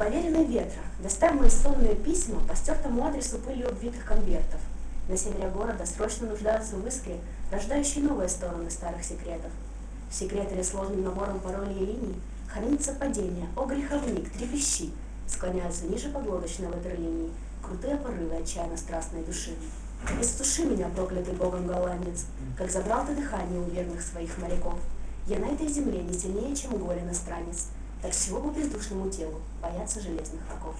Поверенный ветра, доставь мои сонные письма по стертому адресу пылью обвитых конвертов. На севере города срочно нуждаются в искре, рождающей новые стороны старых секретов. В секретере сложным набором паролей и линий хранится падение, о греховник, трепещи, склоняются ниже поглоточной ватерлинии крутые порывы отчаянно страстной души. Иссуши меня, проклятый богом голландец, как забрал ты дыхание у верных своих моряков. Я на этой земле не сильнее, чем горе иностранец, так всего по бездушному телу боятся железных оков.